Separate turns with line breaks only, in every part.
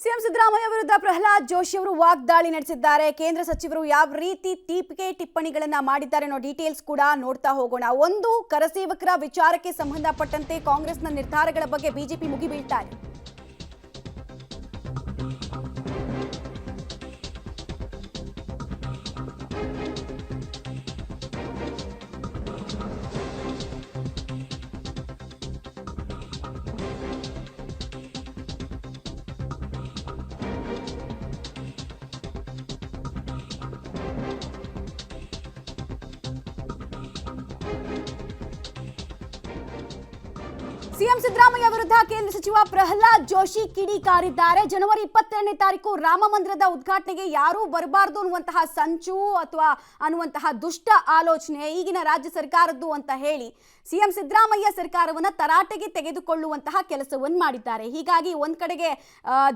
CM Siddaramaiah ವಿರುದ್ಧ ಪ್ರಹ್ಲಾದ್ ಜೋಶಿ ಅವರು ವಾಗ್ದಾಳಿ ನಡೆಸಿದ್ದಾರೆ. ಕೇಂದ್ರ ಸಚಿವರು ಯಾವ ರೀತಿ ಟಿಪ್ಪಣಿಗಳನ್ನ ಮಾಡಿದ್ದಾರೆ ಅನ್ನೋ ಡೀಟೇಲ್ಸ್ ಕೂಡ ನೋಡ್ತಾ ಹೋಗೋಣ. ಒಂದು, ಕರಸೇವಕರ ವಿಚಾರಕ್ಕೆ ಸಂಬಂಧಪಟ್ಟಂತೆ ಕಾಂಗ್ರೆಸ್ನ ನಿರ್ಧಾರಗಳ ಬಗ್ಗೆ ಬಿಜೆಪಿ ಮುಗಿಬೀಳ್ತಾ ಇದೆ. ಸಿಎಂ ಸಿದ್ದರಾಮಯ್ಯ ವಿರುದ್ಧ ಕೇಂದ್ರ ಸಚಿವ ಪ್ರಹ್ಲಾದ್ ಜೋಶಿ ಕಿಡಿಕಾರಿದ್ದಾರೆ. ಜನವರಿ 22ನೇ ತಾರೀಕು ರಾಮ ಮಂದಿರದ ಉದ್ಘಾಟನೆಗೆ ಯಾರೂ ಬರಬಾರದು ಅನ್ನುವಂತಹ ಸಂಚು ಅಥವಾ ಅನ್ನುವಂತಹ ದುಷ್ಟ ಆಲೋಚನೆ ಈಗಿನ ರಾಜ್ಯ ಸರ್ಕಾರದ್ದು ಅಂತ ಹೇಳಿ ಸಿಎಂ ಸಿದ್ದರಾಮಯ್ಯ ಸರ್ಕಾರವನ್ನ ತರಾಟೆಗೆ ತೆಗೆದುಕೊಳ್ಳುವಂತಹ ಕೆಲಸವನ್ನು ಮಾಡಿದ್ದಾರೆ. ಹೀಗಾಗಿ ಒಂದ್ ಕಡೆಗೆ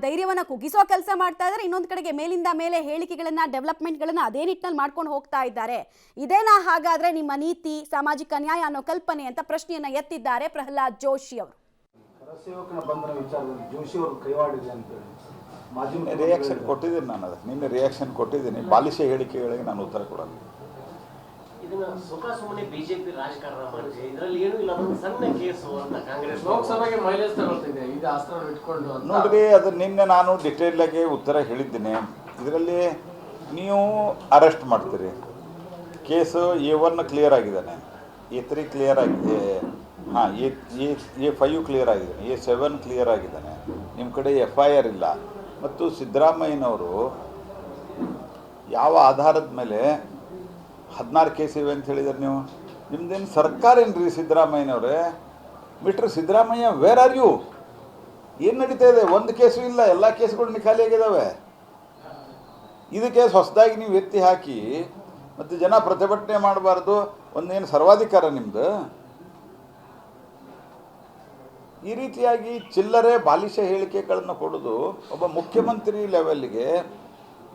ಧೈರ್ಯವನ್ನ ಕುಗ್ಗಿಸೋ ಕೆಲಸ ಮಾಡ್ತಾ ಇದ್ದಾರೆ, ಇನ್ನೊಂದು ಕಡೆಗೆ ಮೇಲಿಂದ ಮೇಲೆ ಹೇಳಿಕೆಗಳನ್ನ ಡೆವಲಪ್ಮೆಂಟ್ಗಳನ್ನ ಅದೇ ನಿಟ್ಟಿನಲ್ಲಿ ಮಾಡ್ಕೊಂಡು ಹೋಗ್ತಾ ಇದ್ದಾರೆ. ಇದೇನಾ ಹಾಗಾದ್ರೆ ನಿಮ್ಮ ನೀತಿ, ಸಾಮಾಜಿಕ ನ್ಯಾಯ ಅನ್ನೋ ಕಲ್ಪನೆ ಅಂತ ಪ್ರಶ್ನೆಯನ್ನ ಎತ್ತಿದ್ದಾರೆ ಪ್ರಹ್ಲಾದ್ ಜೋಶಿ ಅವರು.
ರಿಯಾಕ್ಷನ್ ಕೊಟ್ಟಿದ್ದೀನಿ ನಾನು, ಅದಕ್ಕೆ ನಿನ್ನೆ ರಿಯಾಕ್ಷನ್ ಕೊಟ್ಟಿದ್ದೀನಿ. ಬಾಲಿಶ ಹೇಳಿಕೆಗಳಿಗೆ ನಾನು ಉತ್ತರ ಕೊಡಲ್ಲ.
ಬಿಜೆಪಿ ರಾಜಕಾರಣ ಮಾಡಿದೆ, ಇದರಲ್ಲಿ ಏನು ಇಲ್ಲ, ಸಣ್ಣ ಕೇಸು ಅಂತ ಕಾಂಗ್ರೆಸ್
ಲೋಕಸಭೆಗೆ ಮೈಲೇಜ್ ತಗೊಳ್ತಿದೆ ಇದು ಅಸ್ತ್ರ ಇಟ್ಕೊಂಡು.
ನೋಡ್ರಿ, ಅದು ನಿನ್ನೆ ನಾನು ಡಿಟೇಲ್ ಆಗಿ ಉತ್ತರ ಹೇಳಿದ್ದೀನಿ. ಇದರಲ್ಲಿ ನೀವು ಅರೆಸ್ಟ್ ಮಾಡ್ತೀರಿ. ಕೇಸು A1 ಕ್ಲಿಯರ್ ಆಗಿದ್ದಾನೆ, A3 ಕ್ಲಿಯರ್ ಆಗಿದೆ, ಹಾಂ A5 ಕ್ಲಿಯರ್ ಆಗಿದ್ದಾನೆ, A7 ಕ್ಲಿಯರ್ ಆಗಿದ್ದಾನೆ. ನಿಮ್ಮ ಕಡೆ FIR ಇಲ್ಲ. ಮತ್ತು ಸಿದ್ದರಾಮಯ್ಯನವರು ಯಾವ ಆಧಾರದ ಮೇಲೆ 16 ಕೇಸ್ ಇವೆ ಅಂತ ಹೇಳಿದಾರೆ ನೀವು? ನಿಮ್ದೇನು ಸರ್ಕಾರ ಏನ್ರಿ ಸಿದ್ದರಾಮಯ್ಯನವ್ರೆ? Mister Siddaramaiah, where are you? ಏನು ನಡೀತಾ ಇದೆ? ಒಂದು ಕೇಸು ಇಲ್ಲ, ಎಲ್ಲ ಕೇಸುಗಳು ಖಾಲಿಯಾಗಿದ್ದಾವೆ. ಇದು ಕೇಸ್ ಹೊಸದಾಗಿ ನೀವು ಎತ್ತಿ ಹಾಕಿ ಮತ್ತು ಜನ ಪ್ರತಿಭಟನೆ ಮಾಡಬಾರ್ದು, ಒಂದೇನು ಸರ್ವಾಧಿಕಾರ ನಿಮ್ಮದು? ಈ ರೀತಿಯಾಗಿ ಚಿಲ್ಲರೆ ಬಾಲಿಶ ಹೇಳಿಕೆಗಳನ್ನು ಕೊಡೋದು ಒಬ್ಬ ಮುಖ್ಯಮಂತ್ರಿ ಲೆವೆಲ್ಗೆ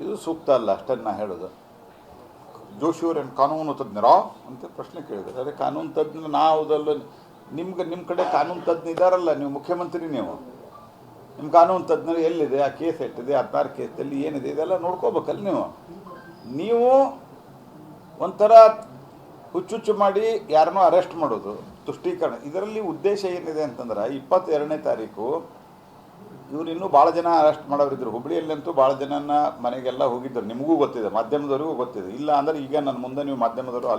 ಇದು ಸೂಕ್ತ ಅಲ್ಲ, ಅಷ್ಟನ್ನು ಹೇಳೋದು. ಜೋಶಿಯವರೇನು ಕಾನೂನು ತಜ್ಞರಾ ಅಂತ ಪ್ರಶ್ನೆ ಕೇಳಿದ್ದಾರೆ. ಅದೇ ಕಾನೂನು ತಜ್ಞ ನಾವುದಲ್ಲ, ನಿಮ್ಮ ಕಡೆ ಕಾನೂನು ತಜ್ಞ ಇದ್ದಾರಲ್ಲ, ನೀವು ಮುಖ್ಯಮಂತ್ರಿ, ನೀವು ನಿಮ್ಮ ಕಾನೂನು ತಜ್ಞರು ಎಲ್ಲಿದೆ? ಆ ಕೇಸ್ ಎಷ್ಟಿದೆ? 16 ಕೇಸಲ್ಲಿ ಏನಿದೆ? ಇದೆಲ್ಲ ನೋಡ್ಕೋಬೇಕಲ್ಲ ನೀವು ಒಂಥರ ಹುಚ್ಚುಚ್ಚು ಮಾಡಿ ಯಾರನ್ನೋ ಅರೆಸ್ಟ್ ಮಾಡೋದು, ತುಷ್ಟೀಕರಣ. ಇದರಲ್ಲಿ ಉದ್ದೇಶ ಏನಿದೆ ಅಂತಂದ್ರೆ 22ನೇ ತಾರೀಕು ಇವ್ರು ಇನ್ನೂ ಭಾಳ ಜನ ಅರೆಸ್ಟ್ ಮಾಡೋರಿದ್ರು. ಹುಬ್ಬಳ್ಳಿಯಲ್ಲಂತೂ ಭಾಳ ಜನನ ಮನೆಗೆಲ್ಲ ಹೋಗಿದ್ದರು. ನಿಮಗೂ ಗೊತ್ತಿದೆ, ಮಾಧ್ಯಮದವರಿಗೂ ಗೊತ್ತಿದೆ. ಇಲ್ಲ ಅಂದರೆ ಈಗ ನನ್ನ ಮುಂದೆ ನೀವು ಮಾಧ್ಯಮದವರು ಅಲ್ಲಿ